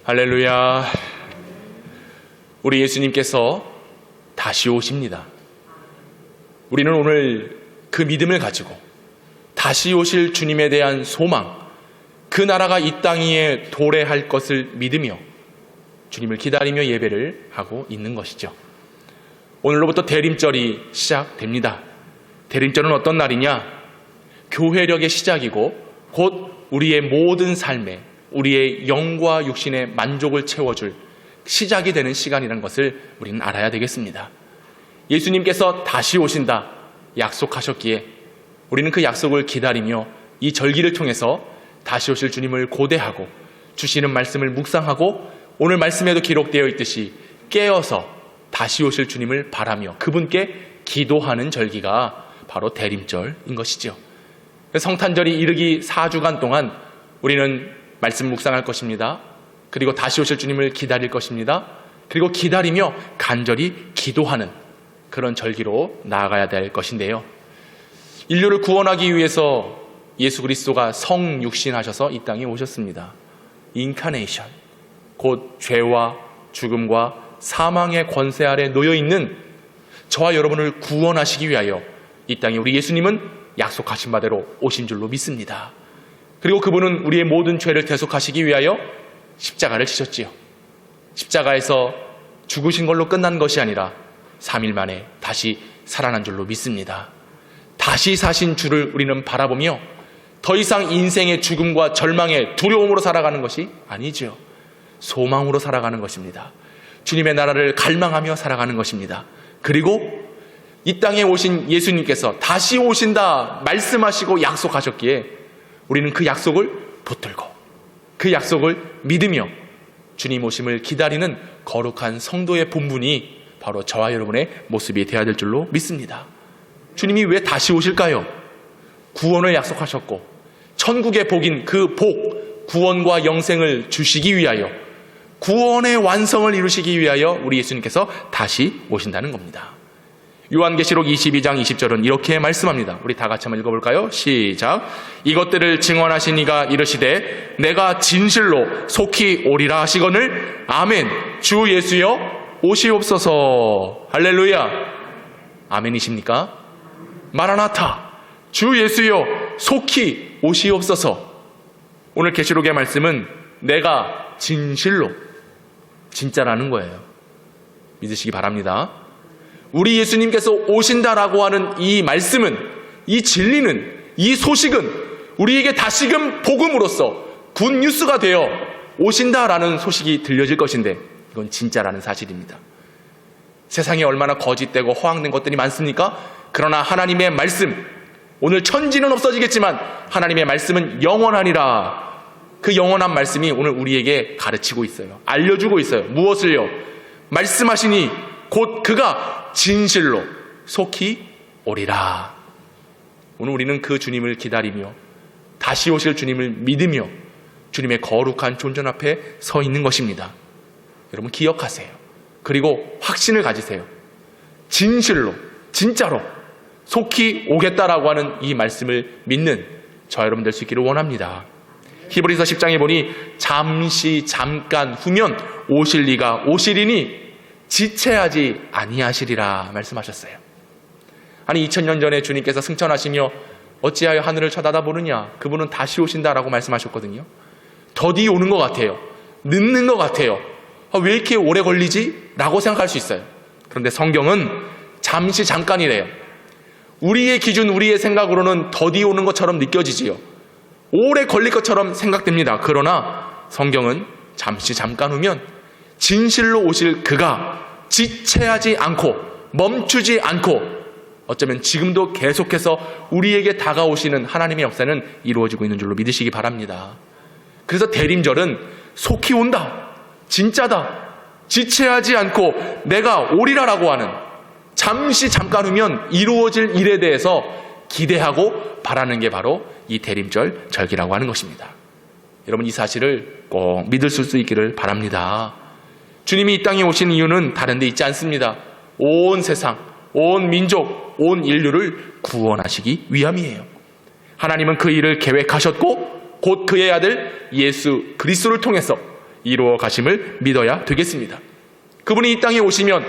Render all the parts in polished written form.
할렐루야. 우리 예수님께서 다시 오십니다. 우리는 오늘 그 믿음을 가지고 다시 오실 주님에 대한 소망, 그 나라가 이 땅 위에 도래할 것을 믿으며 주님을 기다리며 예배를 하고 있는 것이죠. 오늘로부터 대림절이 시작됩니다. 대림절은 어떤 날이냐? 교회력의 시작이고 곧 우리의 모든 삶에 우리의 영과 육신의 만족을 채워줄 시작이 되는 시간이라는 것을 우리는 알아야 되겠습니다. 예수님께서 다시 오신다 약속하셨기에 우리는 그 약속을 기다리며 이 절기를 통해서 다시 오실 주님을 고대하고 주시는 말씀을 묵상하고 오늘 말씀에도 기록되어 있듯이 깨어서 다시 오실 주님을 바라며 그분께 기도하는 절기가 바로 대림절인 것이죠. 성탄절이 이르기 4주간 동안 우리는 말씀 묵상할 것입니다. 그리고 다시 오실 주님을 기다릴 것입니다. 그리고 기다리며 간절히 기도하는 그런 절기로 나아가야 될 것인데요. 인류를 구원하기 위해서 예수 그리스도가 성육신하셔서 이 땅에 오셨습니다. 인카네이션, 곧 죄와 죽음과 사망의 권세 아래 놓여있는 저와 여러분을 구원하시기 위하여 이 땅에 우리 예수님은 약속하신 바대로 오신 줄로 믿습니다. 그리고 그분은 우리의 모든 죄를 대속하시기 위하여 십자가를 지셨지요. 십자가에서 죽으신 걸로 끝난 것이 아니라 3일 만에 다시 살아난 줄로 믿습니다. 다시 사신 주를 우리는 바라보며 더 이상 인생의 죽음과 절망의 두려움으로 살아가는 것이 아니죠. 소망으로 살아가는 것입니다. 주님의 나라를 갈망하며 살아가는 것입니다. 그리고 이 땅에 오신 예수님께서 다시 오신다 말씀하시고 약속하셨기에 우리는 그 약속을 붙들고 그 약속을 믿으며 주님 오심을 기다리는 거룩한 성도의 본분이 바로 저와 여러분의 모습이 되어야 될 줄로 믿습니다. 주님이 왜 다시 오실까요? 구원을 약속하셨고 천국의 복인 그 복, 구원과 영생을 주시기 위하여 구원의 완성을 이루시기 위하여 우리 예수님께서 다시 오신다는 겁니다. 요한계시록 22장 20절은 이렇게 말씀합니다. 우리 다 같이 한번 읽어볼까요? 시작. 이것들을 증언하신 이가 이르시되 내가 진실로 속히 오리라 하시거늘 아멘. 주 예수여 오시옵소서. 할렐루야. 아멘이십니까? 마라나타. 주 예수여 속히 오시옵소서. 오늘 계시록의 말씀은 내가 진실로, 진짜라는 거예요. 믿으시기 바랍니다. 우리 예수님께서 오신다라고 하는 이 말씀은, 이 진리는, 이 소식은 우리에게 다시금 복음으로써 굿뉴스가 되어 오신다라는 소식이 들려질 것인데 이건 진짜라는 사실입니다. 세상에 얼마나 거짓되고 허황된 것들이 많습니까? 그러나 하나님의 말씀, 오늘 천지는 없어지겠지만 하나님의 말씀은 영원하니라. 그 영원한 말씀이 오늘 우리에게 가르치고 있어요. 알려주고 있어요. 무엇을요? 말씀하시니 곧 그가 진실로 속히 오리라. 오늘 우리는 그 주님을 기다리며 다시 오실 주님을 믿으며 주님의 거룩한 존전 앞에 서 있는 것입니다. 여러분 기억하세요. 그리고 확신을 가지세요. 진실로, 진짜로 속히 오겠다라고 하는 이 말씀을 믿는 저와 여러분 될 수 있기를 원합니다. 히브리서 10장에 보니 잠시 잠깐 후면 오실 이가 오시리니 지체하지 아니하시리라 말씀하셨어요. 아니 2000년 전에 주님께서 승천하시며 어찌하여 하늘을 쳐다보느냐, 그분은 다시 오신다라고 말씀하셨거든요. 더디 오는 것 같아요. 늦는 것 같아요. 왜 이렇게 오래 걸리지? 라고 생각할 수 있어요. 그런데 성경은 잠시 잠깐이래요. 우리의 기준, 우리의 생각으로는 더디 오는 것처럼 느껴지지요. 오래 걸릴 것처럼 생각됩니다. 그러나 성경은 잠시 잠깐 후면 진실로 오실 그가 지체하지 않고 멈추지 않고 어쩌면 지금도 계속해서 우리에게 다가오시는 하나님의 역사는 이루어지고 있는 줄로 믿으시기 바랍니다. 그래서 대림절은 속히 온다, 진짜다, 지체하지 않고 내가 오리라라고 하는 잠시 잠깐 후면 이루어질 일에 대해서 기대하고 바라는 게 바로 이 대림절 절기라고 하는 것입니다. 여러분 이 사실을 꼭 믿을 수 있기를 바랍니다. 주님이 이 땅에 오신 이유는 다른 데 있지 않습니다. 온 세상, 온 민족, 온 인류를 구원하시기 위함이에요. 하나님은 그 일을 계획하셨고 곧 그의 아들 예수 그리스도를 통해서 이루어 가심을 믿어야 되겠습니다. 그분이 이 땅에 오시면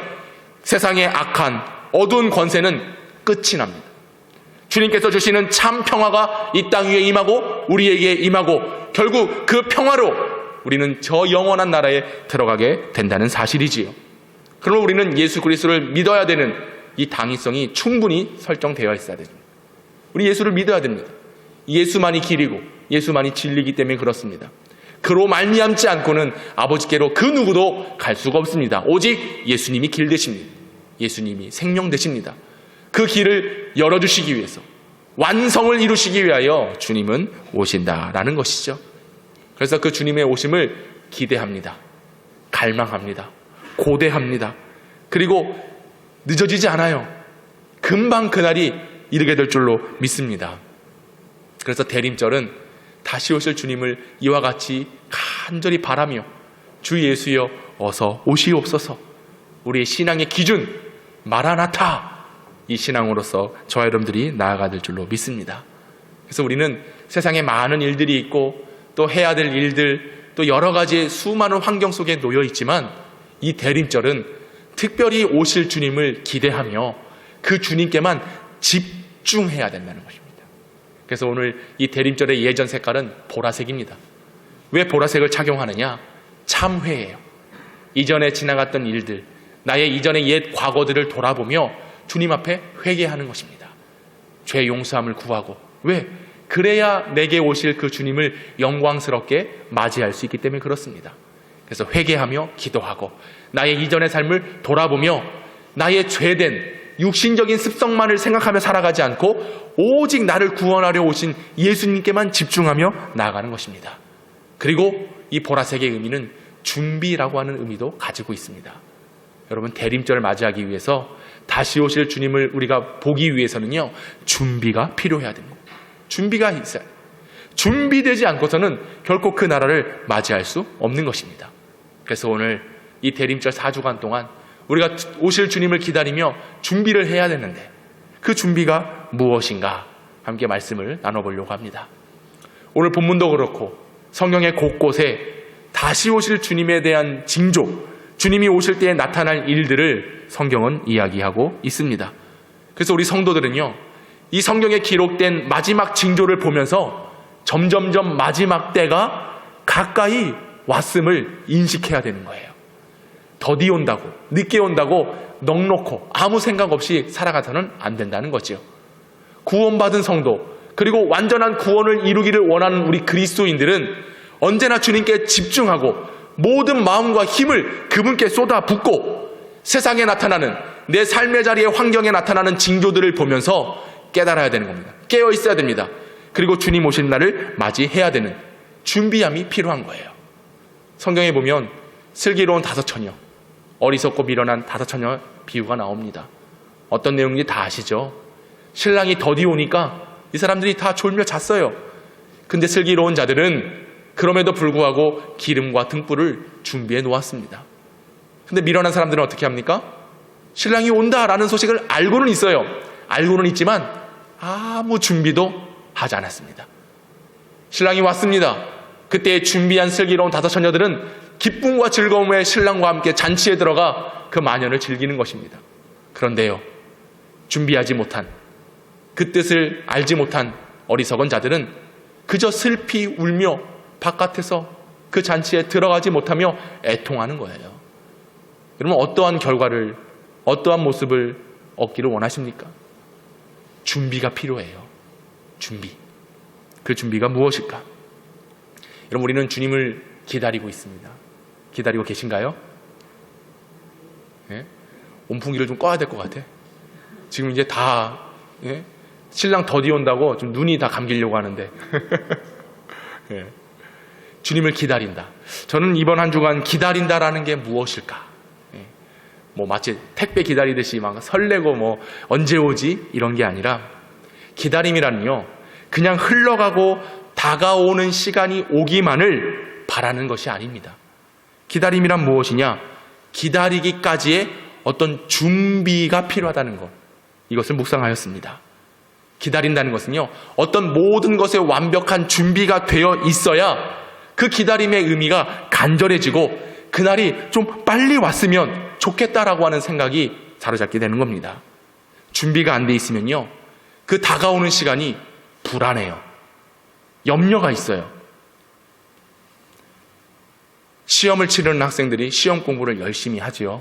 세상의 악한 어두운 권세는 끝이 납니다. 주님께서 주시는 참 평화가 이 땅 위에 임하고 우리에게 임하고 결국 그 평화로 우리는 저 영원한 나라에 들어가게 된다는 사실이지요. 그러면 우리는 예수 그리스도를 믿어야 되는 이 당위성이 충분히 설정되어 있어야 됩니다. 우리 예수를 믿어야 됩니다. 예수만이 길이고 예수만이 진리이기 때문에 그렇습니다. 그로 말미암지 않고는 아버지께로 그 누구도 갈 수가 없습니다. 오직 예수님이 길 되십니다. 예수님이 생명 되십니다. 그 길을 열어주시기 위해서 완성을 이루시기 위하여 주님은 오신다라는 것이죠. 그래서 그 주님의 오심을 기대합니다. 갈망합니다. 고대합니다. 그리고 늦어지지 않아요. 금방 그날이 이르게 될 줄로 믿습니다. 그래서 대림절은 다시 오실 주님을 이와 같이 간절히 바라며 주 예수여 어서 오시옵소서, 우리의 신앙의 기준 마라나타, 이 신앙으로서 저와 여러분들이 나아가야 될 줄로 믿습니다. 그래서 우리는 세상에 많은 일들이 있고 또 해야 될 일들, 또 여러 가지 수많은 환경 속에 놓여 있지만 이 대림절은 특별히 오실 주님을 기대하며 그 주님께만 집중해야 된다는 것입니다. 그래서 오늘 이 대림절의 예전 색깔은 보라색입니다. 왜 보라색을 착용하느냐? 참회예요. 이전에 지나갔던 일들, 나의 이전의 옛 과거들을 돌아보며 주님 앞에 회개하는 것입니다. 죄 용서함을 구하고, 왜? 그래야 내게 오실 그 주님을 영광스럽게 맞이할 수 있기 때문에 그렇습니다. 그래서 회개하며 기도하고 나의 이전의 삶을 돌아보며 나의 죄된 육신적인 습성만을 생각하며 살아가지 않고 오직 나를 구원하려 오신 예수님께만 집중하며 나아가는 것입니다. 그리고 이 보라색의 의미는 준비라고 하는 의미도 가지고 있습니다. 여러분, 대림절을 맞이하기 위해서 다시 오실 주님을 우리가 보기 위해서는요, 준비가 필요해야 됩니다. 준비가 있어야 돼요. 준비되지 않고서는 결코 그 나라를 맞이할 수 없는 것입니다. 그래서 오늘 이 대림절 4주간 동안 우리가 오실 주님을 기다리며 준비를 해야 되는데 그 준비가 무엇인가 함께 말씀을 나눠보려고 합니다. 오늘 본문도 그렇고 성경의 곳곳에 다시 오실 주님에 대한 징조, 주님이 오실 때에 나타날 일들을 성경은 이야기하고 있습니다. 그래서 우리 성도들은요, 이 성경에 기록된 마지막 징조를 보면서 점점점 마지막 때가 가까이 왔음을 인식해야 되는 거예요. 더디 온다고, 늦게 온다고 넉넉고 아무 생각 없이 살아가서는 안 된다는 거죠. 구원받은 성도, 그리고 완전한 구원을 이루기를 원하는 우리 그리스도인들은 언제나 주님께 집중하고 모든 마음과 힘을 그분께 쏟아붓고 세상에 나타나는, 내 삶의 자리의 환경에 나타나는 징조들을 보면서 깨달아야 되는 겁니다. 깨어 있어야 됩니다. 그리고 주님 오신 날을 맞이해야 되는 준비함이 필요한 거예요. 성경에 보면 슬기로운 5처녀, 어리석고 미련한 5처녀 비유가 나옵니다. 어떤 내용인지 다 아시죠? 신랑이 더디 오니까 이 사람들이 다 졸며 잤어요. 근데 슬기로운 자들은 그럼에도 불구하고 기름과 등불을 준비해 놓았습니다. 근데 미련한 사람들은 어떻게 합니까? 신랑이 온다라는 소식을 알고는 있어요. 알고는 있지만 아무 준비도 하지 않았습니다. 신랑이 왔습니다. 그때 준비한 슬기로운 5처녀들은 기쁨과 즐거움에 신랑과 함께 잔치에 들어가 그 만연을 즐기는 것입니다. 그런데요, 준비하지 못한, 그 뜻을 알지 못한 어리석은 자들은 그저 슬피 울며 바깥에서 그 잔치에 들어가지 못하며 애통하는 거예요. 여러분, 어떠한 결과를, 어떠한 모습을 얻기를 원하십니까? 준비가 필요해요. 준비. 그 준비가 무엇일까? 여러분, 우리는 주님을 기다리고 있습니다. 기다리고 계신가요? 예? 온풍기를 좀 꺼야 될 것 같아. 지금 이제 다, 예? 신랑 더디 온다고 좀 눈이 다 감기려고 하는데. 예. 주님을 기다린다. 저는 이번 한 주간 기다린다라는 게 무엇일까? 예. 뭐 마치 택배 기다리듯이 막 설레고 뭐 언제 오지? 이런 게 아니라, 기다림이라는요, 그냥 흘러가고 다가오는 시간이 오기만을 바라는 것이 아닙니다. 기다림이란 무엇이냐? 기다리기까지의 어떤 준비가 필요하다는 것, 이것을 묵상하였습니다. 기다린다는 것은요, 어떤 모든 것에 완벽한 준비가 되어 있어야 그 기다림의 의미가 간절해지고 그날이 좀 빨리 왔으면 좋겠다라고 하는 생각이 사로잡게 되는 겁니다. 준비가 안 돼 있으면요, 그 다가오는 시간이 불안해요. 염려가 있어요. 시험을 치르는 학생들이 시험 공부를 열심히 하지요.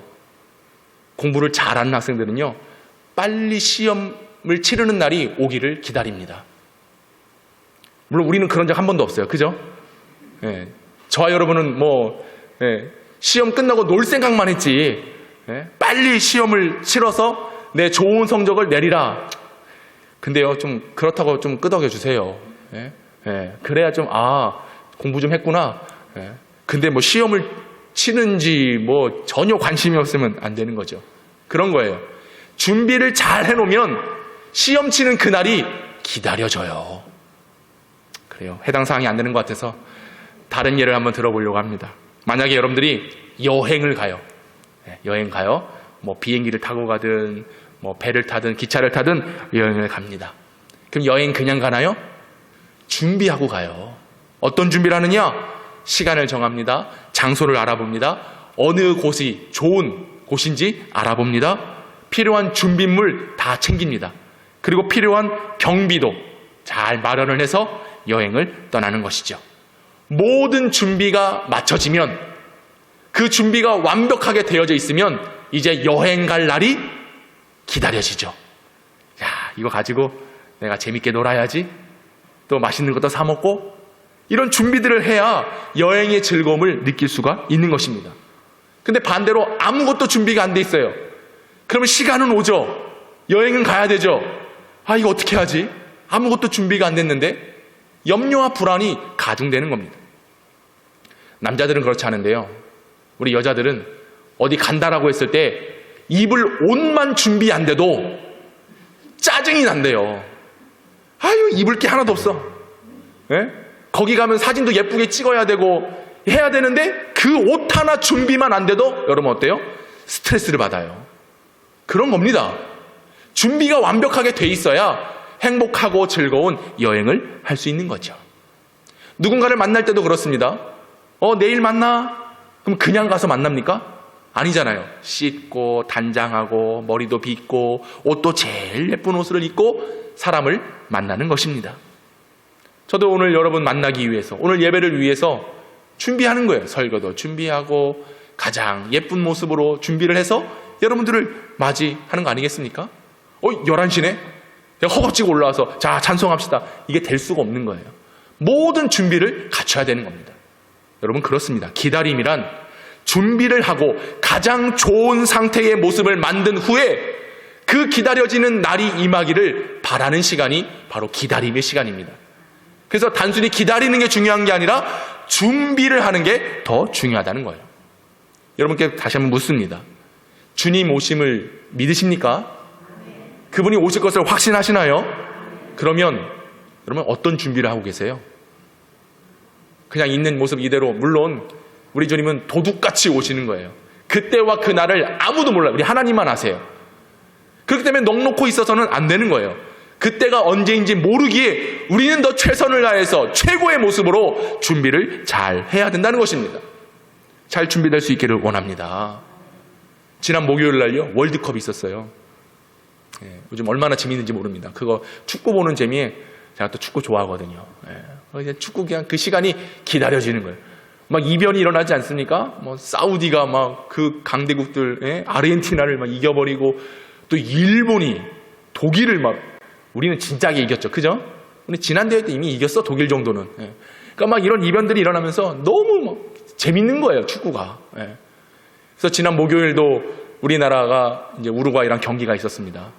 공부를 잘하는 학생들은요, 빨리 시험을 치르는 날이 오기를 기다립니다. 물론 우리는 그런 적 한 번도 없어요. 그죠? 예. 저와 여러분은 시험 끝나고 놀 생각만 했지, 빨리 시험을 치러서 내 좋은 성적을 내리라. 근데요, 좀 그렇다고 좀 끄덕여 주세요. 그래야 좀, 공부 좀 했구나. 근데 시험을 치는지 전혀 관심이 없으면 안 되는 거죠. 그런 거예요. 준비를 잘 해놓으면 시험 치는 그날이 기다려져요. 그래요. 해당 사항이 안 되는 것 같아서 다른 예를 한번 들어보려고 합니다. 만약에 여러분들이 여행을 가요. 여행 가요. 비행기를 타고 가든 배를 타든 기차를 타든 여행을 갑니다. 그럼 여행 그냥 가나요? 준비하고 가요. 어떤 준비를 하느냐? 시간을 정합니다. 장소를 알아봅니다. 어느 곳이 좋은 곳인지 알아봅니다. 필요한 준비물 다 챙깁니다. 그리고 필요한 경비도 잘 마련을 해서 여행을 떠나는 것이죠. 모든 준비가 맞춰지면, 그 준비가 완벽하게 되어져 있으면 이제 여행 갈 날이 기다려지죠. 이거 가지고 내가 재밌게 놀아야지, 또 맛있는 것도 사 먹고, 이런 준비들을 해야 여행의 즐거움을 느낄 수가 있는 것입니다. 근데 반대로 아무것도 준비가 안 돼 있어요. 그러면 시간은 오죠. 여행은 가야 되죠. 이거 어떻게 하지? 아무것도 준비가 안 됐는데 염려와 불안이 가중되는 겁니다. 남자들은 그렇지 않은데요, 우리 여자들은 어디 간다라고 했을 때 입을 옷만 준비 안 돼도 짜증이 난대요. 입을 게 하나도 없어. 거기 가면 사진도 예쁘게 찍어야 되고 해야 되는데 그 옷 하나 준비만 안 돼도 여러분 어때요? 스트레스를 받아요. 그런 겁니다. 준비가 완벽하게 돼 있어야 행복하고 즐거운 여행을 할 수 있는 거죠. 누군가를 만날 때도 그렇습니다. 내일 만나? 그럼 그냥 가서 만납니까? 아니잖아요. 씻고 단장하고 머리도 빗고 옷도 제일 예쁜 옷을 입고 사람을 만나는 것입니다. 저도 오늘 여러분 만나기 위해서, 오늘 예배를 위해서 준비하는 거예요. 설교도 준비하고 가장 예쁜 모습으로 준비를 해서 여러분들을 맞이하는 거 아니겠습니까? 11시네? 허겁지겁 올라와서 자 찬송합시다. 이게 될 수가 없는 거예요. 모든 준비를 갖춰야 되는 겁니다. 여러분 그렇습니다. 기다림이란 준비를 하고 가장 좋은 상태의 모습을 만든 후에 그 기다려지는 날이 임하기를 바라는 시간이 바로 기다림의 시간입니다. 그래서 단순히 기다리는 게 중요한 게 아니라 준비를 하는 게 더 중요하다는 거예요. 여러분께 다시 한번 묻습니다. 주님 오심을 믿으십니까? 그분이 오실 것을 확신하시나요? 그러면 여러분 어떤 준비를 하고 계세요? 그냥 있는 모습 이대로, 물론 우리 주님은 도둑같이 오시는 거예요. 그때와 그날을 아무도 몰라요. 우리 하나님만 아세요. 그렇기 때문에 넋놓고 있어서는 안 되는 거예요. 그때가 언제인지 모르기에 우리는 더 최선을 다해서 최고의 모습으로 준비를 잘 해야 된다는 것입니다. 잘 준비될 수 있기를 원합니다. 지난 목요일 날요, 월드컵이 있었어요. 요즘 얼마나 재미있는지 모릅니다. 그거 축구 보는 재미에 제가 또 축구 좋아하거든요. 이제 축구 그냥 그 시간이 기다려지는 거예요. 막 이변이 일어나지 않습니까? 사우디가 막 그 강대국들, 아르헨티나를 막 이겨버리고, 또 일본이 독일을 막, 우리는 진작에 이겼죠. 그죠? 근데 지난 대회 때 이미 이겼어, 독일 정도는. 그러니까 막 이런 이변들이 일어나면서 너무 막 재밌는 거예요, 축구가. 그래서 지난 목요일도 우리나라가 이제 우루과이랑 경기가 있었습니다.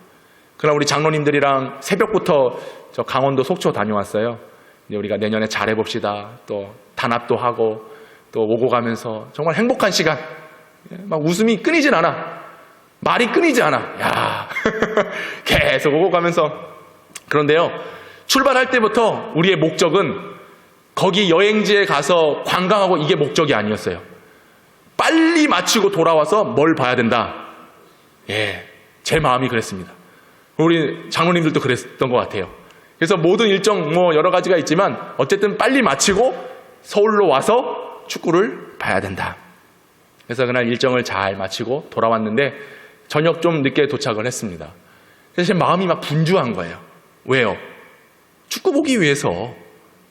그러나 우리 장로님들이랑 새벽부터 저 강원도 속초 다녀왔어요. 이제 우리가 내년에 잘해봅시다. 또 단합도 하고 또 오고 가면서 정말 행복한 시간. 막 웃음이 끊이질 않아. 말이 끊이지 않아. 야, 계속 오고 가면서. 그런데요, 출발할 때부터 우리의 목적은 거기 여행지에 가서 관광하고 이게 목적이 아니었어요. 빨리 마치고 돌아와서 뭘 봐야 된다. 제 마음이 그랬습니다. 우리 장로님들도 그랬던 것 같아요. 그래서 모든 일정 여러 가지가 있지만 어쨌든 빨리 마치고 서울로 와서 축구를 봐야 된다. 그래서 그날 일정을 잘 마치고 돌아왔는데 저녁 좀 늦게 도착을 했습니다. 그래서 제 마음이 막 분주한 거예요. 왜요? 축구 보기 위해서.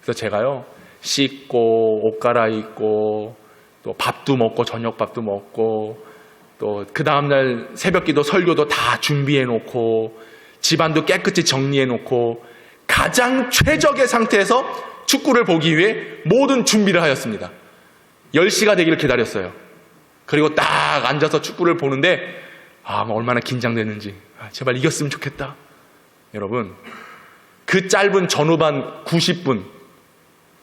그래서 제가요, 씻고 옷 갈아입고 또 밥도 먹고 저녁 밥도 먹고 또 그 다음날 새벽기도 설교도 다 준비해 놓고 집안도 깨끗이 정리해 놓고 가장 최적의 상태에서 축구를 보기 위해 모든 준비를 하였습니다. 10시가 되기를 기다렸어요. 그리고 딱 앉아서 축구를 보는데 얼마나 긴장되는지. 제발 이겼으면 좋겠다. 여러분, 그 짧은 전후반 90분,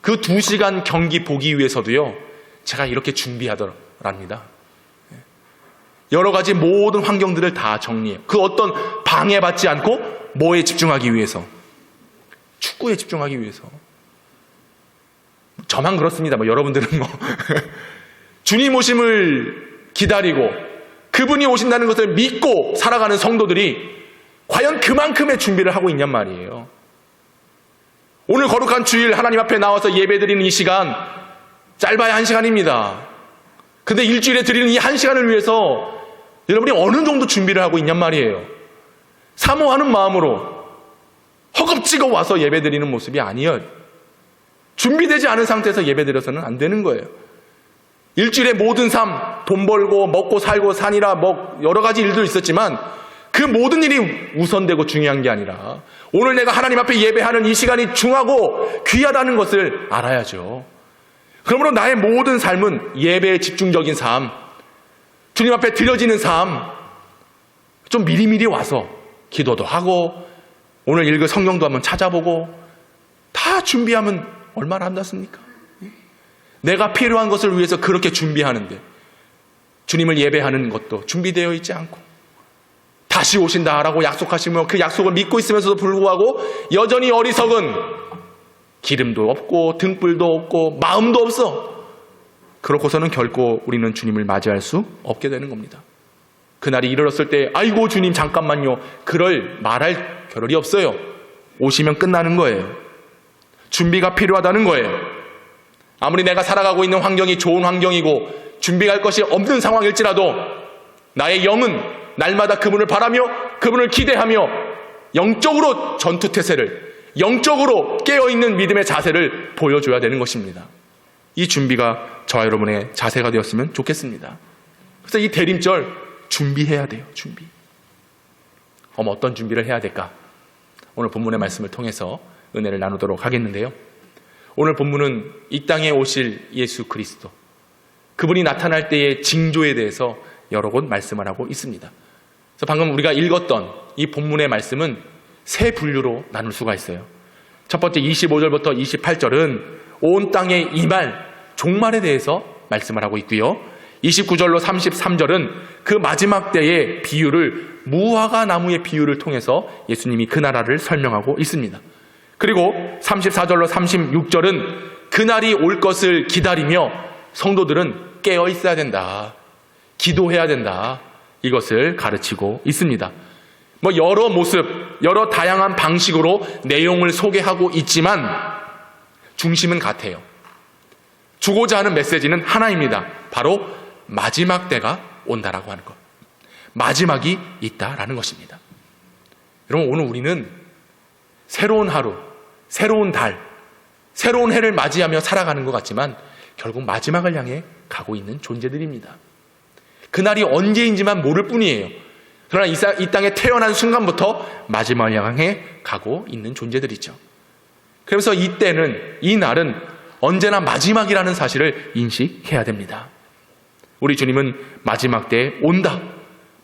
그 2시간 경기 보기 위해서도요, 제가 이렇게 준비하더랍니다. 여러 가지 모든 환경들을 다 정리해요. 그 어떤 방해받지 않고 뭐에 집중하기 위해서? 축구에 집중하기 위해서. 저만 그렇습니다. 여러분들은 주님 오심을 기다리고 그분이 오신다는 것을 믿고 살아가는 성도들이 과연 그만큼의 준비를 하고 있냔 말이에요. 오늘 거룩한 주일 하나님 앞에 나와서 예배드리는 이 시간 짧아야 1시간입니다. 근데 일주일에 드리는 이 1시간을 위해서 여러분이 어느 정도 준비를 하고 있냔 말이에요. 사모하는 마음으로 허겁지겁 와서 예배드리는 모습이 아니에요. 준비되지 않은 상태에서 예배드려서는 안 되는 거예요. 일주일의 모든 삶, 돈 벌고 먹고 살고 사니라 여러 가지 일도 있었지만 그 모든 일이 우선되고 중요한 게 아니라 오늘 내가 하나님 앞에 예배하는 이 시간이 중하고 귀하다는 것을 알아야죠. 그러므로 나의 모든 삶은 예배에 집중적인 삶, 주님 앞에 드려지는 삶, 좀 미리미리 와서 기도도 하고 오늘 읽을 성경도 한번 찾아보고 다 준비하면 얼마나 한다습니까? 내가 필요한 것을 위해서 그렇게 준비하는데 주님을 예배하는 것도 준비되어 있지 않고 다시 오신다라고 약속하시며 그 약속을 믿고 있으면서도 불구하고 여전히 어리석은 기름도 없고 등불도 없고 마음도 없어. 그렇고서는 결코 우리는 주님을 맞이할 수 없게 되는 겁니다. 그날이 이르렀을 때 아이고 주님 잠깐만요. 말할 겨를이 없어요. 오시면 끝나는 거예요. 준비가 필요하다는 거예요. 아무리 내가 살아가고 있는 환경이 좋은 환경이고 준비할 것이 없는 상황일지라도 나의 영은 날마다 그분을 바라며 그분을 기대하며 영적으로 전투태세를, 영적으로 깨어있는 믿음의 자세를 보여줘야 되는 것입니다. 이 준비가 저와 여러분의 자세가 되었으면 좋겠습니다. 그래서 이 대림절 준비해야 돼요. 준비. 어떤 준비를 해야 될까? 오늘 본문의 말씀을 통해서 은혜를 나누도록 하겠는데요. 오늘 본문은 이 땅에 오실 예수 그리스도, 그분이 나타날 때의 징조에 대해서 여러 곳 말씀을 하고 있습니다. 그래서 방금 우리가 읽었던 이 본문의 말씀은 세 분류로 나눌 수가 있어요. 첫 번째 25절부터 28절은 온 땅에 임할 종말에 대해서 말씀을 하고 있고요. 29절로 33절은 그 마지막 때의 비유를, 무화과 나무의 비유를 통해서 예수님이 그 나라를 설명하고 있습니다. 그리고 34절로 36절은 그날이 올 것을 기다리며 성도들은 깨어 있어야 된다, 기도해야 된다, 이것을 가르치고 있습니다. 여러 모습, 여러 다양한 방식으로 내용을 소개하고 있지만 중심은 같아요. 주고자 하는 메시지는 하나입니다. 바로 마지막 때가 온다라고 하는 것, 마지막이 있다라는 것입니다. 여러분, 오늘 우리는 새로운 하루, 새로운 달, 새로운 해를 맞이하며 살아가는 것 같지만 결국 마지막을 향해 가고 있는 존재들입니다. 그날이 언제인지만 모를 뿐이에요. 그러나 이 땅에 태어난 순간부터 마지막을 향해 가고 있는 존재들이죠. 그래서 이때는, 이 날은 언제나 마지막이라는 사실을 인식해야 됩니다. 우리 주님은 마지막 때에 온다,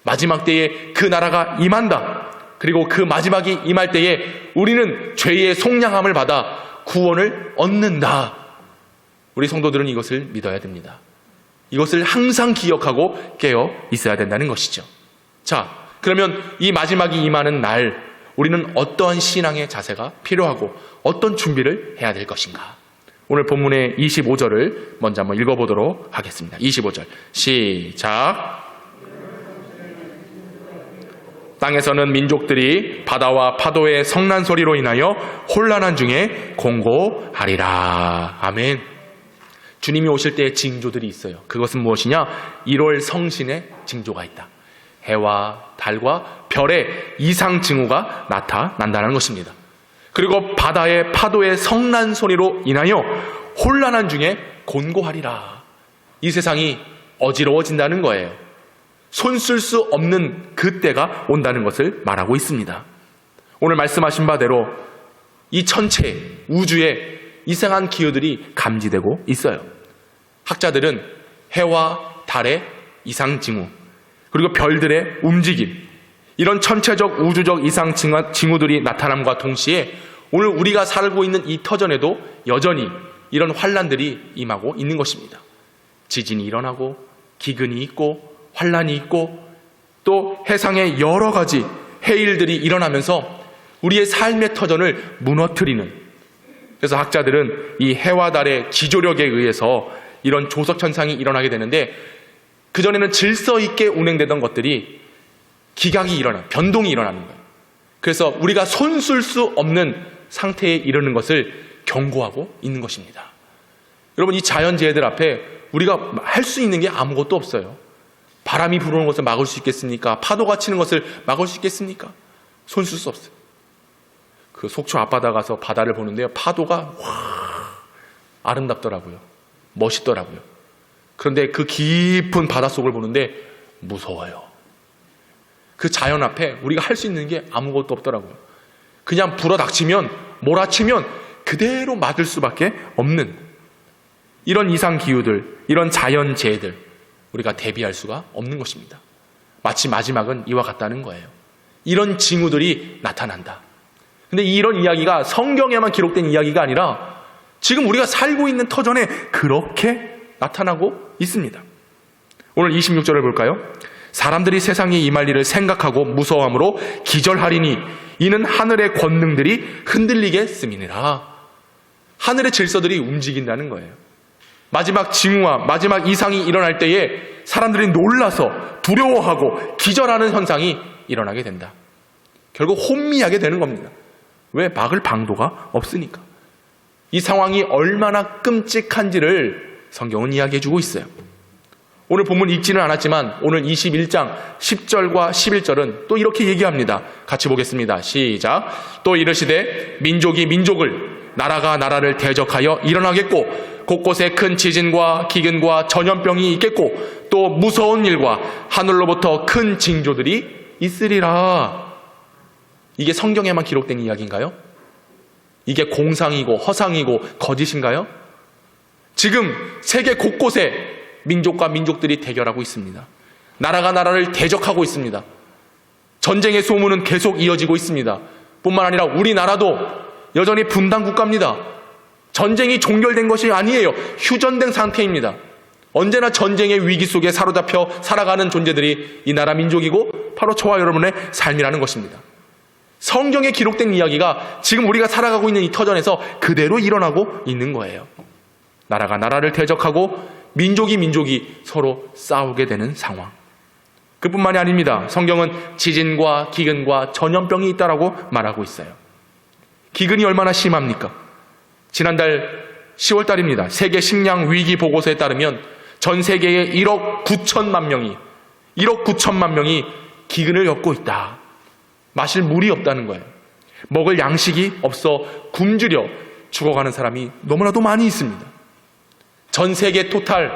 마지막 때에 그 나라가 임한다, 그리고 그 마지막이 임할 때에 우리는 죄의 속량함을 받아 구원을 얻는다. 우리 성도들은 이것을 믿어야 됩니다. 이것을 항상 기억하고 깨어 있어야 된다는 것이죠. 자, 그러면 이 마지막이 임하는 날 우리는 어떠한 신앙의 자세가 필요하고 어떤 준비를 해야 될 것인가? 오늘 본문의 25절을 먼저 한번 읽어보도록 하겠습니다. 25절 시작. 땅에서는 민족들이 바다와 파도의 성난 소리로 인하여 혼란한 중에 공고하리라. 아멘. 주님이 오실 때의 징조들이 있어요. 그것은 무엇이냐? 1월 성신의 징조가 있다. 해와 달과 별의 이상 징후가 나타난다는 것입니다. 그리고 바다의 파도의 성난 소리로 인하여 혼란한 중에 곤고하리라. 이 세상이 어지러워진다는 거예요. 손 쓸 수 없는 그때가 온다는 것을 말하고 있습니다. 오늘 말씀하신 바대로 이 천체, 우주에 이상한 기후들이 감지되고 있어요. 학자들은 해와 달의 이상 징후, 그리고 별들의 움직임, 이런 천체적 우주적 이상 징후들이 나타남과 동시에 오늘 우리가 살고 있는 이 터전에도 여전히 이런 환란들이 임하고 있는 것입니다. 지진이 일어나고 기근이 있고 환란이 있고 또 해상에 여러 가지 해일들이 일어나면서 우리의 삶의 터전을 무너뜨리는, 그래서 학자들은 이 해와 달의 기조력에 의해서 이런 조석현상이 일어나게 되는데, 그전에는 질서 있게 운행되던 것들이 기각이 변동이 일어나는 거예요. 그래서 우리가 손 쓸 수 없는 상태에 이르는 것을 경고하고 있는 것입니다. 여러분, 이 자연재해들 앞에 우리가 할 수 있는 게 아무것도 없어요. 바람이 불어오는 것을 막을 수 있겠습니까? 파도가 치는 것을 막을 수 있겠습니까? 손 쓸 수 없어요. 그 속초 앞바다 가서 바다를 보는데요, 파도가 아름답더라고요. 멋있더라고요. 그런데 그 깊은 바닷속을 보는데 무서워요. 그 자연 앞에 우리가 할 수 있는 게 아무것도 없더라고요. 그냥 불어닥치면, 몰아치면 그대로 맞을 수밖에 없는 이런 이상기후들, 이런 자연재해들, 우리가 대비할 수가 없는 것입니다. 마치 마지막은 이와 같다는 거예요. 이런 징후들이 나타난다. 근데 이런 이야기가 성경에만 기록된 이야기가 아니라 지금 우리가 살고 있는 터전에 그렇게 나타나고 있습니다. 오늘 26절을 볼까요? 사람들이 세상에 임할 일을 생각하고 무서워함으로 기절하리니 이는 하늘의 권능들이 흔들리겠음이니라. 하늘의 질서들이 움직인다는 거예요. 마지막 징후와 마지막 이상이 일어날 때에 사람들이 놀라서 두려워하고 기절하는 현상이 일어나게 된다. 결국 혼미하게 되는 겁니다. 왜? 막을 방도가 없으니까. 이 상황이 얼마나 끔찍한지를 성경은 이야기해주고 있어요. 오늘 본문 읽지는 않았지만 오늘 21장 10절과 11절은 또 이렇게 얘기합니다. 같이 보겠습니다. 시작. 또 이르시되 민족이 민족을, 나라가 나라를 대적하여 일어나겠고 곳곳에 큰 지진과 기근과 전염병이 있겠고 또 무서운 일과 하늘로부터 큰 징조들이 있으리라. 이게 성경에만 기록된 이야기인가요? 이게 공상이고 허상이고 거짓인가요? 지금 세계 곳곳에 민족과 민족들이 대결하고 있습니다. 나라가 나라를 대적하고 있습니다. 전쟁의 소문은 계속 이어지고 있습니다. 뿐만 아니라 우리나라도 여전히 분단 국가입니다. 전쟁이 종결된 것이 아니에요. 휴전된 상태입니다. 언제나 전쟁의 위기 속에 사로잡혀 살아가는 존재들이 이 나라 민족이고 바로 저와 여러분의 삶이라는 것입니다. 성경에 기록된 이야기가 지금 우리가 살아가고 있는 이 터전에서 그대로 일어나고 있는 거예요. 나라가 나라를 대적하고 민족이 민족이 서로 싸우게 되는 상황. 그뿐만이 아닙니다. 성경은 지진과 기근과 전염병이 있다라고 말하고 있어요. 기근이 얼마나 심합니까? 지난달 10월 달입니다. 세계 식량 위기 보고서에 따르면 전 세계의 1억 9천만 명이 기근을 겪고 있다. 마실 물이 없다는 거예요. 먹을 양식이 없어 굶주려 죽어가는 사람이 너무나도 많이 있습니다. 전 세계 토탈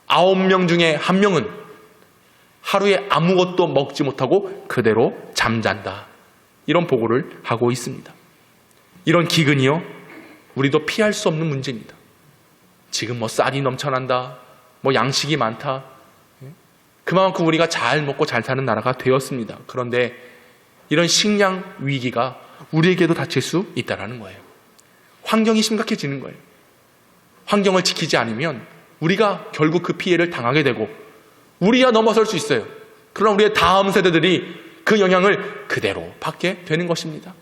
9명 중에 1명은 하루에 아무것도 먹지 못하고 그대로 잠잔다. 이런 보고를 하고 있습니다. 이런 기근이요, 우리도 피할 수 없는 문제입니다. 지금 쌀이 넘쳐난다, 양식이 많다. 그만큼 우리가 잘 먹고 잘 사는 나라가 되었습니다. 그런데 이런 식량 위기가 우리에게도 닥칠 수 있다는 거예요. 환경이 심각해지는 거예요. 환경을 지키지 않으면 우리가 결국 그 피해를 당하게 되고 우리야 넘어설 수 있어요. 그러나 우리의 다음 세대들이 그 영향을 그대로 받게 되는 것입니다.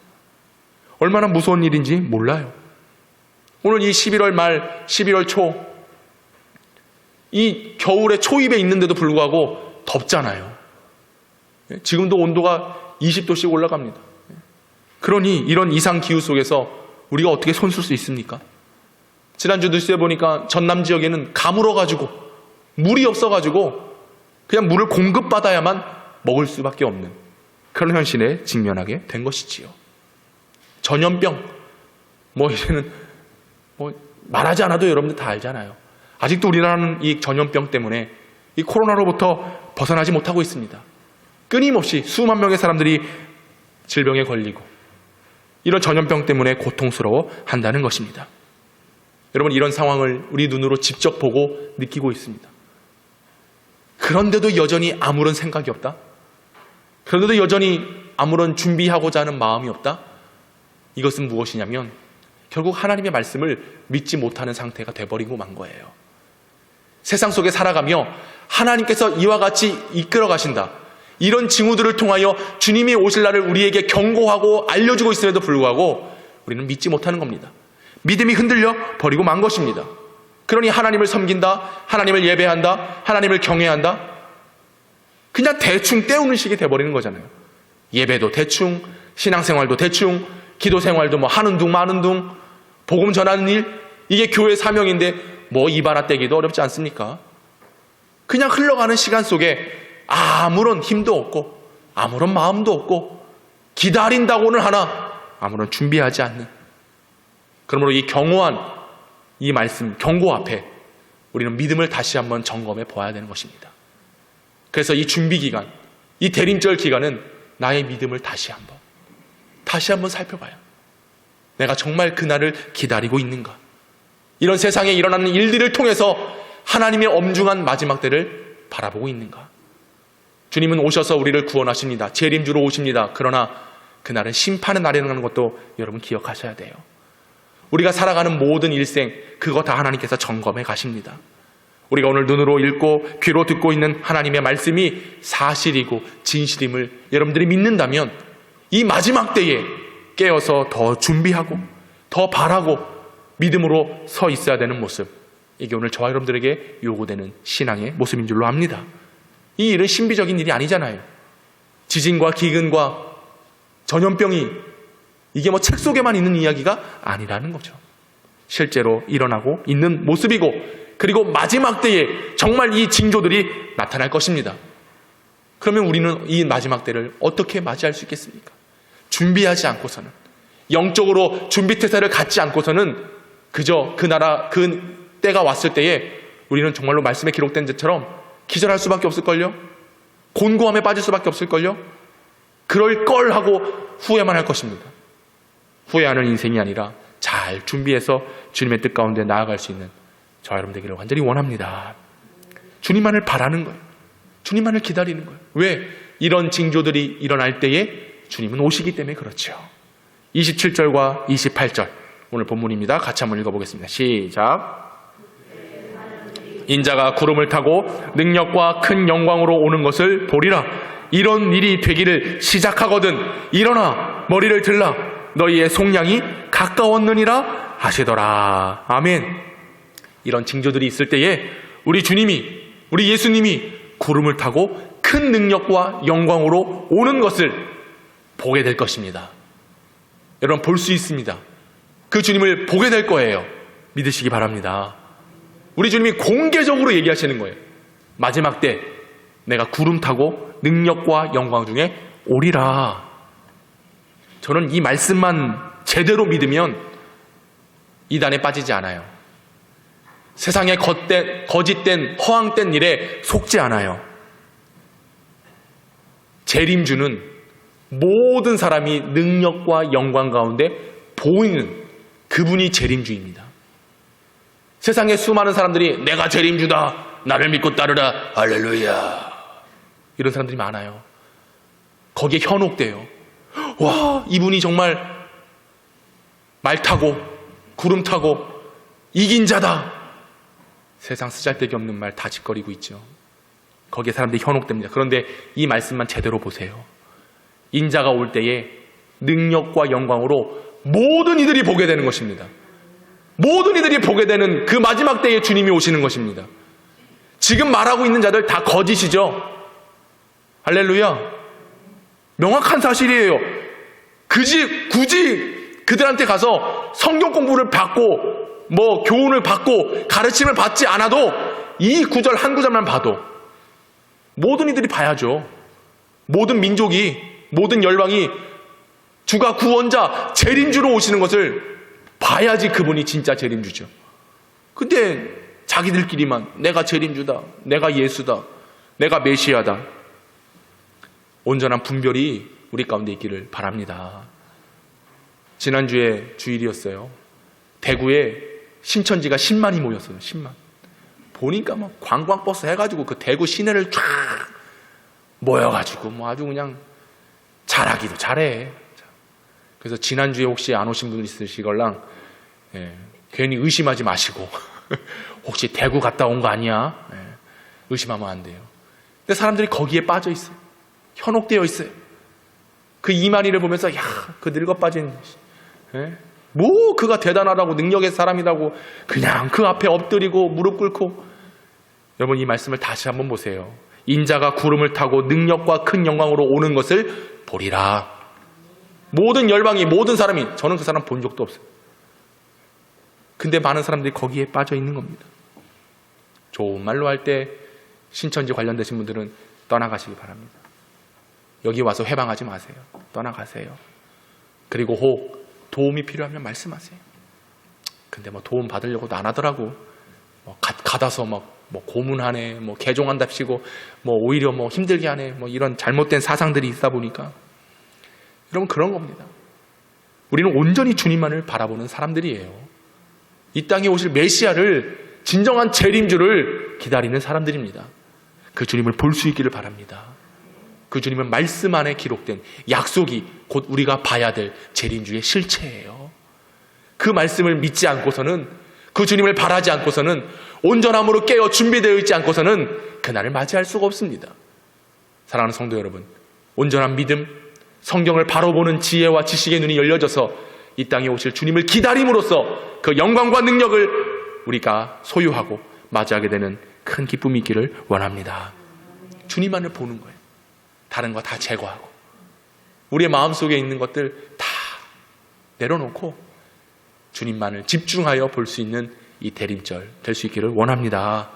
얼마나 무서운 일인지 몰라요. 오늘 이 11월 말 11월 초, 이 겨울의 초입에 있는데도 불구하고 덥잖아요. 지금도 온도가 20도씩 올라갑니다. 그러니 이런 이상 기후 속에서 우리가 어떻게 손쓸 수 있습니까? 지난주 뉴스에 보니까 전남 지역에는 가물어가지고 물이 없어가지고 그냥 물을 공급받아야만 먹을 수밖에 없는 그런 현실에 직면하게 된 것이지요. 전염병, 이제는 말하지 않아도 여러분들 다 알잖아요. 아직도 우리나라는 이 전염병 때문에 이 코로나로부터 벗어나지 못하고 있습니다. 끊임없이 수만 명의 사람들이 질병에 걸리고 이런 전염병 때문에 고통스러워 한다는 것입니다. 여러분, 이런 상황을 우리 눈으로 직접 보고 느끼고 있습니다. 그런데도 여전히 아무런 생각이 없다? 그런데도 여전히 아무런 준비하고자 하는 마음이 없다? 이것은 무엇이냐면 결국 하나님의 말씀을 믿지 못하는 상태가 돼버리고 만 거예요. 세상 속에 살아가며 하나님께서 이와 같이 이끌어 가신다, 이런 징후들을 통하여 주님이 오실 날을 우리에게 경고하고 알려주고 있음에도 불구하고 우리는 믿지 못하는 겁니다. 믿음이 흔들려 버리고 만 것입니다. 그러니 하나님을 섬긴다, 하나님을 예배한다, 하나님을 경외한다, 그냥 대충 때우는 식이 돼버리는 거잖아요. 예배도 대충, 신앙생활도 대충, 기도생활도 하는 둥 마는 둥, 복음 전하는 일, 이게 교회 사명인데 이바라 떼기도 어렵지 않습니까? 그냥 흘러가는 시간 속에 아무런 힘도 없고 아무런 마음도 없고 기다린다고는 하나 아무런 준비하지 않는, 그러므로 이 경고한 이 말씀, 경고 앞에 우리는 믿음을 다시 한번 점검해 보아야 되는 것입니다. 그래서 이 준비 기간, 이 대림절 기간은 나의 믿음을 다시 한번 살펴봐요. 내가 정말 그날을 기다리고 있는가? 이런 세상에 일어나는 일들을 통해서 하나님의 엄중한 마지막 때를 바라보고 있는가? 주님은 오셔서 우리를 구원하십니다. 재림주로 오십니다. 그러나 그날은 심판의 날이라는 것도 여러분 기억하셔야 돼요. 우리가 살아가는 모든 일생, 그거 다 하나님께서 점검해 가십니다. 우리가 오늘 눈으로 읽고 귀로 듣고 있는 하나님의 말씀이 사실이고 진실임을 여러분들이 믿는다면 이 마지막 때에 깨어서 더 준비하고 더 바라고 믿음으로 서 있어야 되는 모습, 이게 오늘 저와 여러분들에게 요구되는 신앙의 모습인 줄로 압니다. 이 일은 신비적인 일이 아니잖아요. 지진과 기근과 전염병이 이게 책 속에만 있는 이야기가 아니라는 거죠. 실제로 일어나고 있는 모습이고, 그리고 마지막 때에 정말 이 징조들이 나타날 것입니다. 그러면 우리는 이 마지막 때를 어떻게 맞이할 수 있겠습니까? 준비하지 않고서는, 영적으로 준비태세를 갖지 않고서는 그저 그 때가 왔을 때에 우리는 정말로 말씀에 기록된 것처럼 기절할 수밖에 없을걸요? 곤고함에 빠질 수밖에 없을걸요? 그럴 걸 하고 후회만 할 것입니다. 후회하는 인생이 아니라 잘 준비해서 주님의 뜻 가운데 나아갈 수 있는 저와 여러분 되기를 완전히 원합니다. 주님만을 바라는 거예요. 주님만을 기다리는 거예요. 왜? 이런 징조들이 일어날 때에 주님은 오시기 때문에 그렇죠. 27절과 28절 오늘 본문입니다. 같이 한번 읽어보겠습니다. 시작. 인자가 구름을 타고 능력과 큰 영광으로 오는 것을 보리라. 이런 일이 되기를 시작하거든 일어나 머리를 들라. 너희의 속량이 가까웠느니라 하시더라. 아멘. 이런 징조들이 있을 때에 우리 주님이, 우리 예수님이 구름을 타고 큰 능력과 영광으로 오는 것을 보게 될 것입니다. 여러분, 볼 수 있습니다. 그 주님을 보게 될 거예요. 믿으시기 바랍니다. 우리 주님이 공개적으로 얘기하시는 거예요. 마지막 때 내가 구름 타고 능력과 영광 중에 오리라. 저는 이 말씀만 제대로 믿으면 이단에 빠지지 않아요. 세상의 거짓된 허황된 일에 속지 않아요. 재림주는 모든 사람이 능력과 영광 가운데 보이는 그분이 재림주입니다. 세상에 수많은 사람들이 내가 재림주다, 나를 믿고 따르라, 할렐루야, 이런 사람들이 많아요. 거기에 현혹돼요. 와, 이분이 정말 말 타고 구름 타고 이긴 자다. 세상 쓰잘데기 없는 말 다 짓거리고 있죠. 거기에 사람들이 현혹됩니다. 그런데 이 말씀만 제대로 보세요. 인자가 올 때에 능력과 영광으로 모든 이들이 보게 되는 것입니다. 모든 이들이 보게 되는 그 마지막 때에 주님이 오시는 것입니다. 지금 말하고 있는 자들 다 거짓이죠. 할렐루야. 명확한 사실이에요. 굳이 그들한테 가서 성경 공부를 받고 뭐 교훈을 받고 가르침을 받지 않아도 이 구절 한 구절만 봐도 모든 이들이 봐야죠. 모든 민족이, 모든 열방이 주가 구원자, 재림주로 오시는 것을 봐야지 그분이 진짜 재림주죠. 근데 자기들끼리만 내가 재림주다, 내가 예수다, 내가 메시아다. 온전한 분별이 우리 가운데 있기를 바랍니다. 지난주에 주일이었어요. 대구에 신천지가 10만이 모였어요. 10만. 보니까 뭐 관광버스 해가지고 그 대구 시내를 쫙 모여가지고 뭐 아주 그냥 잘하기도 잘해. 그래서 지난주에 혹시 안 오신 분 있으시걸랑 괜히 의심하지 마시고 혹시 대구 갔다 온 거 아니야? 의심하면 안 돼요. 근데 사람들이 거기에 빠져 있어요. 현혹되어 있어요. 그 이만희를 보면서 야, 그 늙어 빠진 뭐 그가 대단하다고 능력의 사람이라고 그냥 그 앞에 엎드리고 무릎 꿇고. 여러분, 이 말씀을 다시 한번 보세요. 인자가 구름을 타고 능력과 큰 영광으로 오는 것을 보리라. 모든 열방이, 모든 사람이, 저는 그 사람 본 적도 없어요. 근데 많은 사람들이 거기에 빠져 있는 겁니다. 좋은 말로 할 때 신천지 관련되신 분들은 떠나가시기 바랍니다. 여기 와서 회방하지 마세요. 떠나가세요. 그리고 혹 도움이 필요하면 말씀하세요. 근데 뭐 도움 받으려고도 안 하더라고. 뭐 가다서 뭐 고문하네, 뭐 개종한답시고, 뭐 오히려 뭐 힘들게 하네, 뭐 이런 잘못된 사상들이 있다 보니까. 여러분, 그런 겁니다. 우리는 온전히 주님만을 바라보는 사람들이에요. 이 땅에 오실 메시아를, 진정한 재림주를 기다리는 사람들입니다. 그 주님을 볼 수 있기를 바랍니다. 그 주님은 말씀 안에 기록된 약속이 곧 우리가 봐야 될 재림주의 실체예요. 그 말씀을 믿지 않고서는, 그 주님을 바라지 않고서는, 온전함으로 깨어 준비되어 있지 않고서는 그날을 맞이할 수가 없습니다. 사랑하는 성도 여러분, 온전한 믿음, 성경을 바로 보는 지혜와 지식의 눈이 열려져서 이 땅에 오실 주님을 기다림으로써 그 영광과 능력을 우리가 소유하고 맞이하게 되는 큰 기쁨이 있기를 원합니다. 주님만을 보는 거예요. 다른 거 다 제거하고 우리의 마음속에 있는 것들 다 내려놓고 주님만을 집중하여 볼 수 있는 이 대림절 될 수 있기를 원합니다.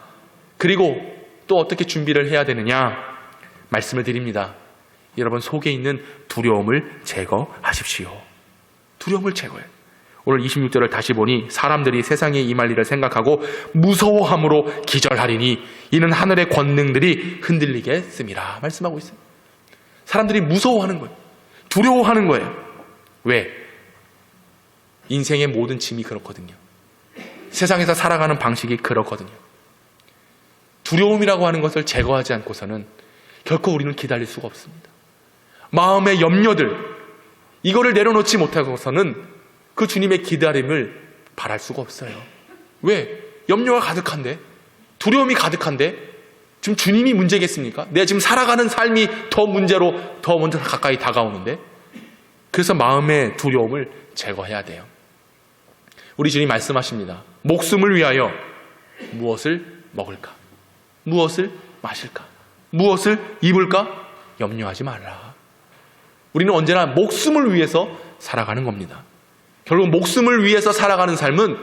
그리고 또 어떻게 준비를 해야 되느냐 말씀을 드립니다. 여러분, 속에 있는 두려움을 제거하십시오. 두려움을 제거해요. 오늘 26절을 다시 보니 사람들이 세상에 임할 일을 생각하고 무서워함으로 기절하리니 이는 하늘의 권능들이 흔들리겠음이라 말씀하고 있어요. 사람들이 무서워하는 거예요. 두려워하는 거예요. 왜? 인생의 모든 짐이 그렇거든요. 세상에서 살아가는 방식이 그렇거든요. 두려움이라고 하는 것을 제거하지 않고서는 결코 우리는 기다릴 수가 없습니다. 마음의 염려들, 이거를 내려놓지 못하고서는 그 주님의 기다림을 바랄 수가 없어요. 왜? 염려가 가득한데, 두려움이 가득한데 지금 주님이 문제겠습니까? 내가 지금 살아가는 삶이 더 문제로 더 먼저 가까이 다가오는데. 그래서 마음의 두려움을 제거해야 돼요. 우리 주님 말씀하십니다. 목숨을 위하여 무엇을 먹을까? 무엇을 마실까? 무엇을 입을까? 염려하지 말라. 우리는 언제나 목숨을 위해서 살아가는 겁니다. 결국 목숨을 위해서 살아가는 삶은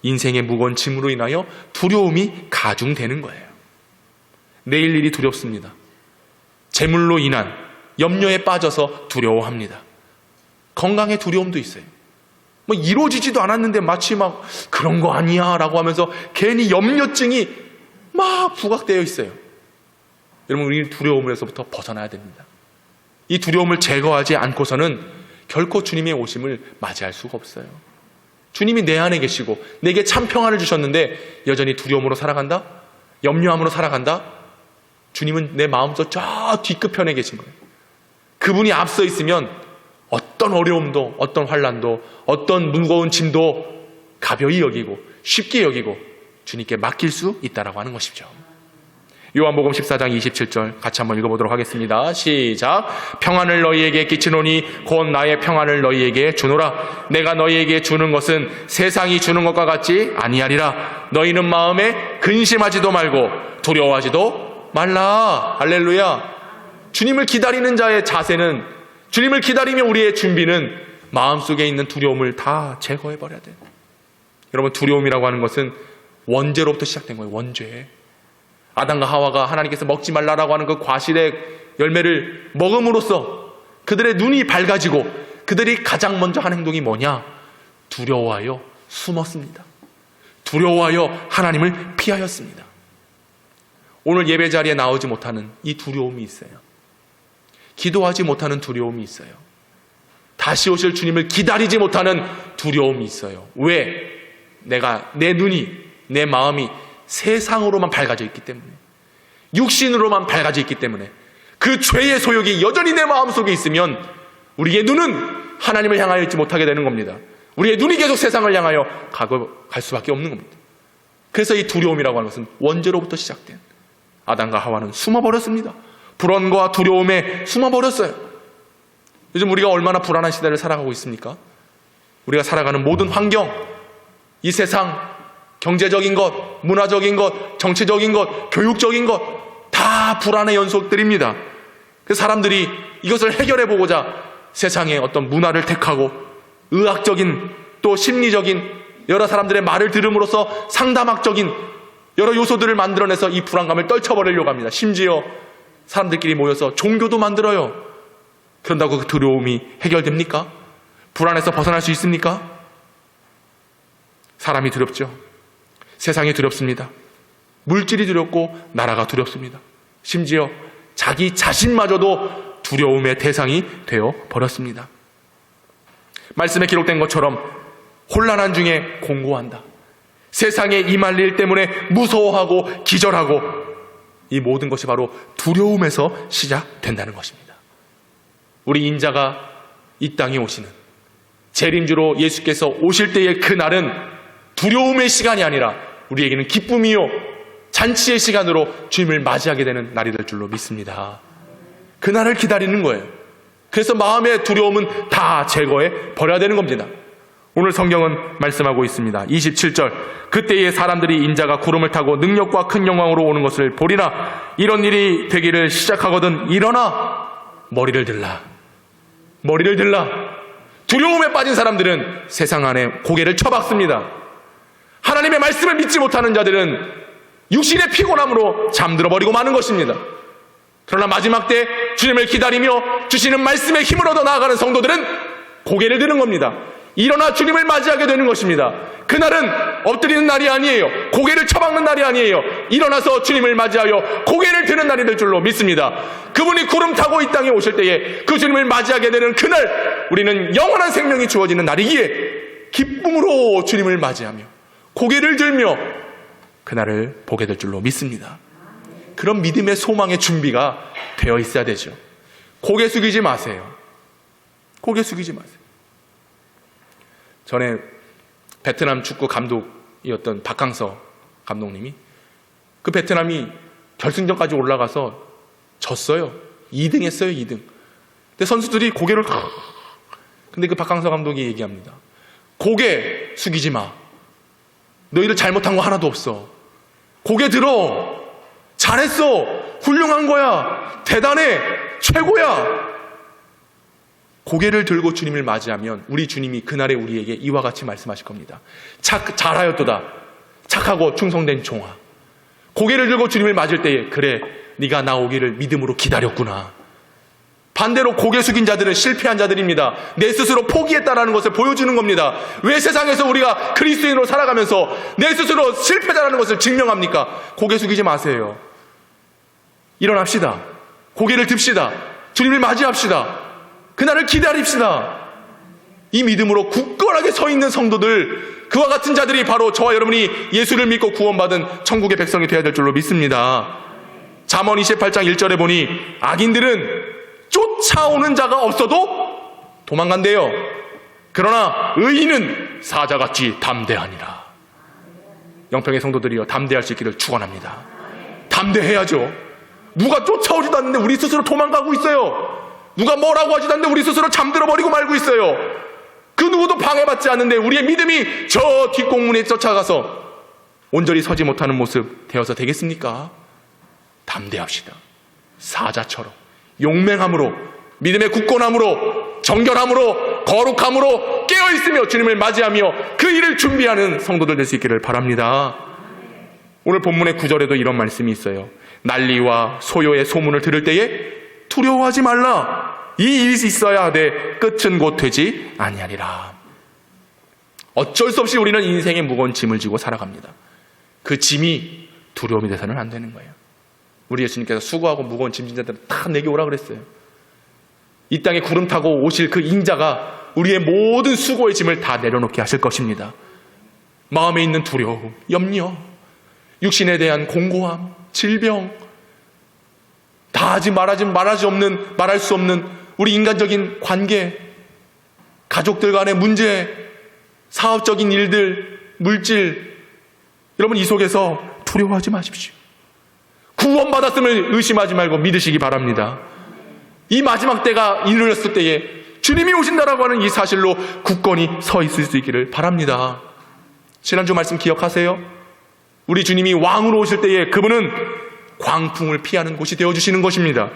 인생의 무거운 짐으로 인하여 두려움이 가중되는 거예요. 내일 일이 두렵습니다. 재물로 인한 염려에 빠져서 두려워합니다. 건강에 두려움도 있어요. 뭐 이루어지지도 않았는데 마치 막 그런 거 아니야 라고 하면서 괜히 염려증이 막 부각되어 있어요. 여러분, 우리 두려움에서부터 벗어나야 됩니다. 이 두려움을 제거하지 않고서는 결코 주님의 오심을 맞이할 수가 없어요. 주님이 내 안에 계시고 내게 참 평안을 주셨는데 여전히 두려움으로 살아간다? 염려함으로 살아간다? 주님은 내 마음속 저 뒷끝편에 계신 거예요. 그분이 앞서 있으면 어떤 어려움도, 어떤 환난도, 어떤 무거운 짐도 가벼이 여기고 쉽게 여기고 주님께 맡길 수 있다라고 하는 것이죠. 요한복음 14장 27절 같이 한번 읽어보도록 하겠습니다. 시작. 평안을 너희에게 끼치노니 곧 나의 평안을 너희에게 주노라. 내가 너희에게 주는 것은 세상이 주는 것과 같지 아니하리라. 너희는 마음에 근심하지도 말고 두려워하지도 말라. 할렐루야. 주님을 기다리는 자의 자세는, 주님을 기다리며 우리의 준비는 마음속에 있는 두려움을 다 제거해버려야 돼요. 여러분, 두려움이라고 하는 것은 원죄로부터 시작된 거예요. 원죄. 아담과 하와가 하나님께서 먹지 말라라고 하는 그 과실의 열매를 먹음으로써 그들의 눈이 밝아지고 그들이 가장 먼저 한 행동이 뭐냐? 두려워하여 숨었습니다. 두려워하여 하나님을 피하였습니다. 오늘 예배 자리에 나오지 못하는 이 두려움이 있어요. 기도하지 못하는 두려움이 있어요. 다시 오실 주님을 기다리지 못하는 두려움이 있어요. 왜? 내 눈이, 내 마음이 세상으로만 밝아져 있기 때문에, 육신으로만 밝아져 있기 때문에, 그 죄의 소욕이 여전히 내 마음속에 있으면 우리의 눈은 하나님을 향하여 있지 못하게 되는 겁니다. 우리의 눈이 계속 세상을 향하여 갈 수밖에 없는 겁니다. 그래서 이 두려움이라고 하는 것은 원죄로부터 시작된, 아담과 하와는 숨어버렸습니다. 불안과 두려움에 숨어버렸어요. 요즘 우리가 얼마나 불안한 시대를 살아가고 있습니까? 우리가 살아가는 모든 환경, 이 세상, 경제적인 것, 문화적인 것, 정치적인 것, 교육적인 것, 다 불안의 연속들입니다. 그래서 사람들이 이것을 해결해보고자 세상의 어떤 문화를 택하고 의학적인 또 심리적인 여러 사람들의 말을 들음으로써 상담학적인 여러 요소들을 만들어내서 이 불안감을 떨쳐버리려고 합니다. 심지어 사람들끼리 모여서 종교도 만들어요. 그런다고 그 두려움이 해결됩니까? 불안에서 벗어날 수 있습니까? 사람이 두렵죠. 세상이 두렵습니다. 물질이 두렵고 나라가 두렵습니다. 심지어 자기 자신마저도 두려움의 대상이 되어 버렸습니다. 말씀에 기록된 것처럼 혼란한 중에 공고한다. 세상에 임할 일 때문에 무서워하고 기절하고, 이 모든 것이 바로 두려움에서 시작된다는 것입니다. 우리 인자가 이 땅에 오시는 재림주로 예수께서 오실 때의 그날은 두려움의 시간이 아니라 우리에게는 기쁨이요 잔치의 시간으로 주님을 맞이하게 되는 날이 될 줄로 믿습니다. 그날을 기다리는 거예요. 그래서 마음의 두려움은 다 제거해 버려야 되는 겁니다. 오늘 성경은 말씀하고 있습니다. 27절, 그때에 사람들이 인자가 구름을 타고 능력과 큰 영광으로 오는 것을 보리나 이런 일이 되기를 시작하거든 일어나 머리를 들라. 머리를 들라. 두려움에 빠진 사람들은 세상 안에 고개를 쳐박습니다. 하나님의 말씀을 믿지 못하는 자들은 육신의 피곤함으로 잠들어 버리고 마는 것입니다. 그러나 마지막 때 주님을 기다리며 주시는 말씀의 힘을 얻어 나아가는 성도들은 고개를 드는 겁니다. 일어나 주님을 맞이하게 되는 것입니다. 그날은 엎드리는 날이 아니에요. 고개를 쳐박는 날이 아니에요. 일어나서 주님을 맞이하여 고개를 드는 날이 될 줄로 믿습니다. 그분이 구름 타고 이 땅에 오실 때에 그 주님을 맞이하게 되는 그날, 우리는 영원한 생명이 주어지는 날이기에 기쁨으로 주님을 맞이하며 고개를 들며 그날을 보게 될 줄로 믿습니다. 그런 믿음의 소망의 준비가 되어 있어야 되죠. 고개 숙이지 마세요. 고개 숙이지 마세요. 전에 베트남 축구 감독이었던 박항서 감독님이, 그 베트남이 결승전까지 올라가서 졌어요. 2등 했어요. 2등. 근데 선수들이 고개를, 근데 그 박항서 감독이 얘기합니다. 고개 숙이지 마. 너희들 잘못한 거 하나도 없어. 고개 들어. 잘했어. 훌륭한 거야. 대단해. 최고야. 고개를 들고 주님을 맞이하면 우리 주님이 그날에 우리에게 이와 같이 말씀하실 겁니다. 잘하였도다. 착하고 충성된 종아. 고개를 들고 주님을 맞을 때에, 그래, 네가 나 오기를 믿음으로 기다렸구나. 반대로 고개 숙인 자들은 실패한 자들입니다. 내 스스로 포기했다라는 것을 보여주는 겁니다. 왜 세상에서 우리가 그리스도인으로 살아가면서 내 스스로 실패자라는 것을 증명합니까? 고개 숙이지 마세요. 일어납시다. 고개를 듭시다. 주님을 맞이합시다. 그날을 기다립시다. 이 믿음으로 굳건하게 서 있는 성도들, 그와 같은 자들이 바로 저와 여러분이 예수를 믿고 구원받은 천국의 백성이 되어야 될 줄로 믿습니다. 잠언 28장 1절에 보니 악인들은 쫓아오는 자가 없어도 도망간대요. 그러나 의인은 사자같이 담대하니라. 영평의 성도들이여, 담대할 수 있기를 축원합니다. 담대해야죠. 누가 쫓아오지도 않는데 우리 스스로 도망가고 있어요. 누가 뭐라고 하지도 않는데 우리 스스로 잠들어버리고 말고 있어요. 그 누구도 방해받지 않는데 우리의 믿음이 저 뒷공문에 쫓아가서 온전히 서지 못하는 모습 되어서 되겠습니까? 담대합시다. 사자처럼 용맹함으로, 믿음의 굳건함으로, 정결함으로, 거룩함으로 깨어있으며 주님을 맞이하며 그 일을 준비하는 성도들 될 수 있기를 바랍니다. 오늘 본문의 9절에도 이런 말씀이 있어요. 난리와 소요의 소문을 들을 때에 두려워하지 말라. 이 일이 있어야 하되 끝은 곧 되지 아니하리라. 어쩔 수 없이 우리는 인생의 무거운 짐을 지고 살아갑니다. 그 짐이 두려움이 돼서는 안 되는 거예요. 우리 예수님께서 수고하고 무거운 짐진 자들은 다 내게 오라 그랬어요. 이 땅에 구름 타고 오실 그 인자가 우리의 모든 수고의 짐을 다 내려놓게 하실 것입니다. 마음에 있는 두려움, 염려, 육신에 대한 공고함, 질병, 말할 수 없는 우리 인간적인 관계, 가족들 간의 문제, 사업적인 일들, 물질, 여러분 이 속에서 두려워하지 마십시오. 구원받았음을 의심하지 말고 믿으시기 바랍니다. 이 마지막 때가 이르렀을 때에 주님이 오신다라고 하는 이 사실로 굳건히 서 있을 수 있기를 바랍니다. 지난주 말씀 기억하세요? 우리 주님이 왕으로 오실 때에 그분은 광풍을 피하는 곳이 되어주시는 것입니다.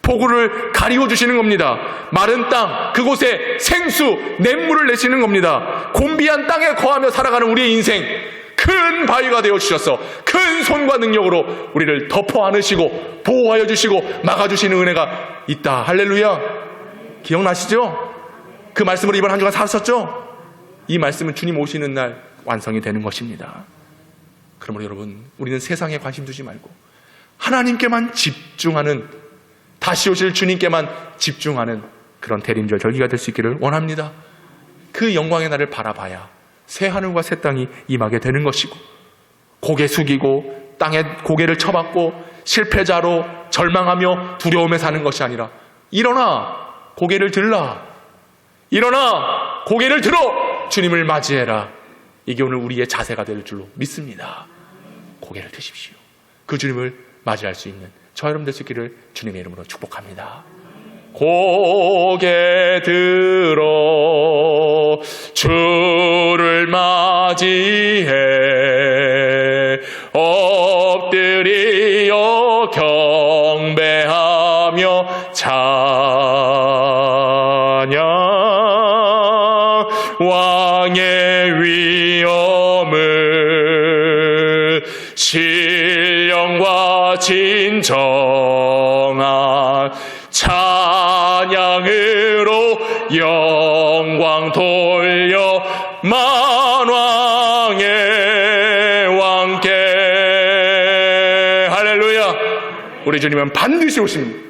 폭우를 가리워 주시는 겁니다. 마른 땅, 그곳에 생수, 냇물을 내시는 겁니다. 곤비한 땅에 거하며 살아가는 우리의 인생, 큰 바위가 되어주셔서 큰 손과 능력으로 우리를 덮어 안으시고 보호하여 주시고 막아주시는 은혜가 있다. 할렐루야. 기억나시죠? 그 말씀으로 이번 한 주간 사셨죠? 이 말씀은 주님 오시는 날 완성이 되는 것입니다. 그러므로 여러분, 우리는 세상에 관심 두지 말고 하나님께만 집중하는, 다시 오실 주님께만 집중하는 그런 대림절 절기가 될 수 있기를 원합니다. 그 영광의 날을 바라봐야 새 하늘과 새 땅이 임하게 되는 것이고, 고개 숙이고 땅에 고개를 쳐박고 실패자로 절망하며 두려움에 사는 것이 아니라, 일어나 고개를 들라, 일어나 고개를 들어 주님을 맞이해라. 이게 오늘 우리의 자세가 될 줄로 믿습니다. 고개를 드십시오. 그 주님을 맞이할 수 있는 저 여러분 될 수 있기를 주님의 이름으로 축복합니다. 고개 들어 주를 맞이해 엎드리어 경배하며 찬양, 왕의 위엄을 신령과 진정한 찬양으로 영광 돌려 만왕의 왕께. 할렐루야. 우리 주님은 반드시 오십니다.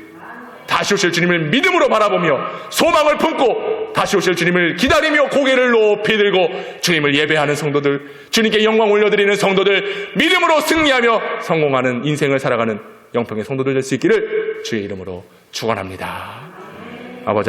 다시 오실 주님을 믿음으로 바라보며 소망을 품고 다시 오실 주님을 기다리며 고개를 높이 들고 주님을 예배하는 성도들, 주님께 영광 올려드리는 성도들, 믿음으로 승리하며 성공하는 인생을 살아가는 영평의 성도들 될 수 있기를 주의 이름으로 축원합니다.